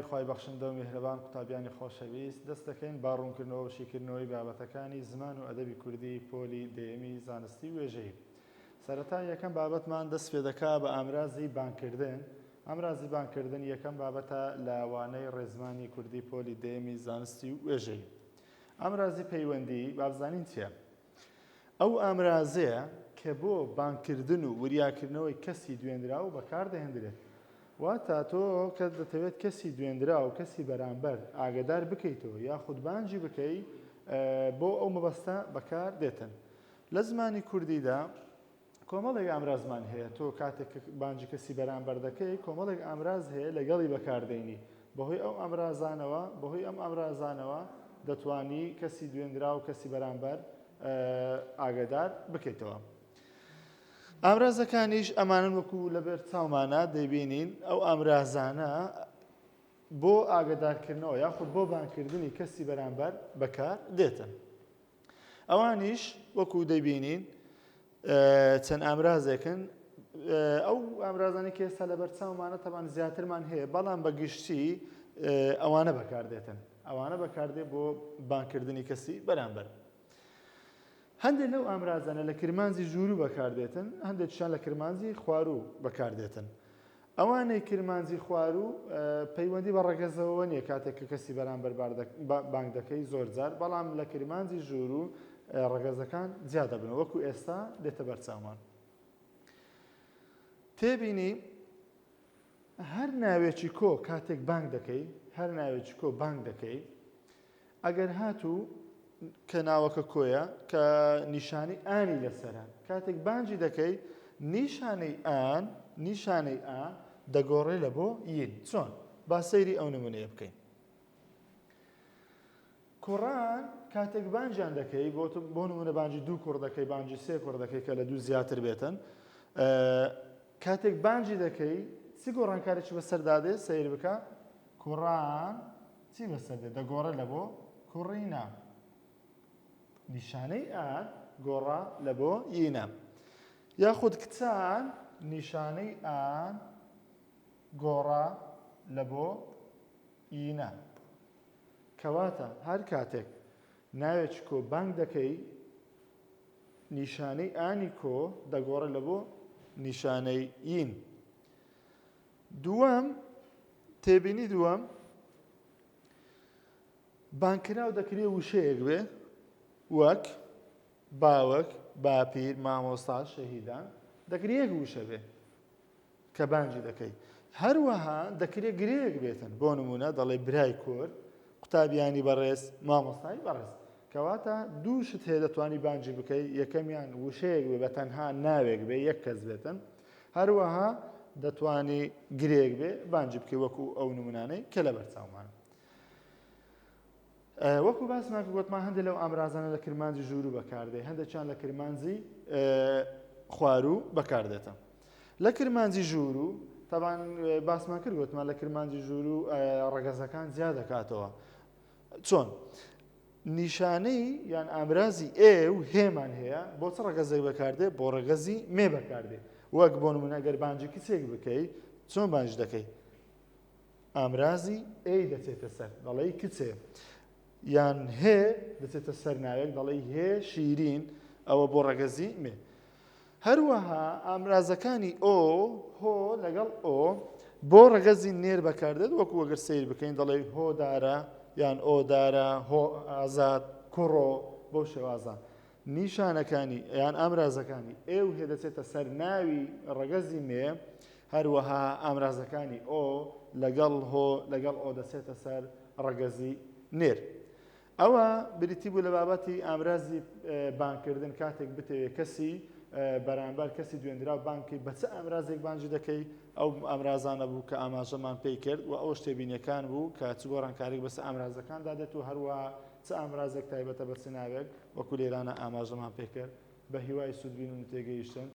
خی بەخشندە و میهرەبان قوتابیانی خۆشەویست دەست دەکەین باڕوونکردنەوە و شیکردنەوەی بابەتەکانی زمان و ئەدەبی کوردی پۆلی دەیەمی زانستی وێژەی. سەرەتا یەکەم بابەتمان دەست پێ دەکا بە ئامرازی بانکردن. ئامرازی بانکردن یەکەم بابەتە لە وانەی ڕێزمانی کوردی پۆلی دەیەمی زانستی وێژەی. ئامرازی پەیوەندی بابزانین چییە؟ ئەو ئامرازەیە کە بۆ بانکردن و وریاکردنەوەی کەسی دوێنراو بەکاردەهێنرێت. واتە تۆ کە دەتەوێت کەسی دوێنرا و کەسی بەرامبەر ئاگدار بکەیتەوە یاخود بانجی بکەی بۆ ئەو مەبەستە بەکار دێتن. لە زمانی کوردیدا کۆمەڵێک ئامرازمان هەیە. تۆ کاتێک بانجی کەسی بەرامبەر دەکەی کۆمەڵێک ئامراز هەیە لەگەڵی بەکاردێنی. بەهۆی ئەو ئامرازانەوە دەتوانی کەسی دوێنرا و کەسی بەرامبەر ئاگدار بکەیتەوە. ئامرازەکانیش ئەمانن وەکو لەبەر چاومانە دەیبینین ئەو ئامرازانە بۆ ئاگدارکردنەوە یاخود بۆ بانکردنی کەسی بەرامبەر بەکار دێتن. ئەوانیش وەکو دەیبینین چەند ئامرازێکن. ئەو ئامرازانی کە ئێستا لەبەر چاومانە تەمان زیاترمان هەیە بەڵام بە گشتی ئەوانە بەکاردێتن. ئەوانە بەکاردێ بۆ بانکردنی کەسی بەرامبەر. هەندێک لەو ئامرازانە لە کرمانزی ژوور و بەکاردێتن، هەندێکشان لە کرمانزی خوارو بەکاردێتن. ئەوانەی کرمانزی خوارو پەیوەندی بە ڕەگەزەوە نییە کاتێک کە کەسی بەرامبەر بانگ دەکەی زۆر جار، بەڵام لە کرمانزی ژوور و ڕەگەزەکان زیاد دەبن وەکو ئێستا دێتە بەرچاومان. تێبینی هەر ناوێکی کۆ کاتێک بانگ دەکەی، هەر ناوێکی کۆ بانگ دەکەی، ئەگەر هاتوو کە ناوەکە کۆیە کە نیشانەی ئانی لەسەرە، کاتێک بانجی دەکەی نیشانەی ئا دەگۆڕێ لە بۆ یین. چۆن؟ با سەیری ئەو نمونەیە بکەین. کوڕان کاتێک بانجیان دەکەی بۆ نمونە بانجی 2 کوڕ دەکەی، بانجی 3 کوڕ دەکەی کە لە 2 زیاتر بێتن، کاتێک بانجی دەکەی چی گۆڕانکارێکی بەسەردادێ سەیر بکە؟ کوڕان چی بەسەردێ؟ دەگۆڕێ لە بۆ کوڕینە. نیشانەی ئان گۆڕا لە بۆ یینە. یاخود کچان نیشانەی ئان گۆڕا لە بۆ یینە. کەواتە هەر کاتێک ناوێکی کۆ بانگ دەکەی نیشانەی ئانی کۆ دەگۆڕێ لە بۆ نیشانەی یین. دووەم تێبینی دووەم بانگکراو دەکرێت وشەیەک بێ وەک باوەک، باپیر، مامۆستا، شەهیدان دەکرێت وشە بێ کە بانجی دەکەی. هەروەها دەکرێت گرێک بێتن. بۆ نمونە دەڵێ برای کورد، قوتابیانی بەڕێز، مامۆستای بەڕێز. کەواتە دوو شت هەیە دەتوانی بانجی بکەی. یەکەمیان وشەیەک بێ بە تەنها ناوێک بێ یەک کەس بێتن. هەروەها دەتوانی گرێک بێ بانجی بکەی وەکو ئەو نمونانەی کە لە بەرچاومانە. وەکو باسمان گوتمان هەندێک لەو ئامرازانە لە کرمانجی ژوور بەکاردێ، هەندێکیان لە کرمانجی خوارو بەکاردێتە. لە کرمانجی ژوور و تەبان باسمان کرد گوتمان لە کرمانجی ژوور و ڕەگەزەکان زیاد دەکاتەوە. چۆن؟ نیشانەی یان ئامرازی ئێ و هێمان هەیە بۆ چ ڕەگەزێک بەکاردێ؟ بۆ ڕەگەزی مێ بەکاردێ. وەک بۆ نمونە ئەگەر بانجی کچێک بکەی چۆن بانج دەکەی؟ ئامرازی ئێ دەچێتە سەر دەڵێی کچێ، یان هێ دەچێتە سەر ناوێک دەڵێی هێ شیرین، ئەوە بۆ ڕەگەزی مێ. هەروەها ئامرازەکانی ئۆ هۆ لەگەڵ ئۆ بۆ ڕەگەزی نێر بەکاردێت وەکو وەگەر سیر بکەین دەڵێ هۆدارە یان ئۆدارە، هۆ ئازاد، کوڕۆ بۆ شێوازان. نیشانەکانی یان ئامرازەکانی ئێ و هێ دەچێتە سەر ناوی ڕەگەزی مێ، هەروەها ئامرازەکانی ئۆ لەگەڵ هۆ لەگەڵ ئۆ دەچێتە سەر ڕەگەزی نێر. ئەوە بریتی بوو لە بابەتی ئامرازی بانکردن. کاتێک بتەوێت کەسی بەرامبەر کەسی دوێنرا و بانکی بە چ ئامرازێک بانجی دەکەی ئەو ئامرازانە بوو کە ئاماژەمان پێی کرد و ئەو شتێبینیەکان بوو کە چ گۆڕانکارێک بەس ئامرازەکان دادێت و هەروەها چ ئامرازێک تایبەتە بە چ ناوێک وەکو لێرانە ئاماژەمان پێ کرد. بە هیوای سوودبین و تێگەیشتن.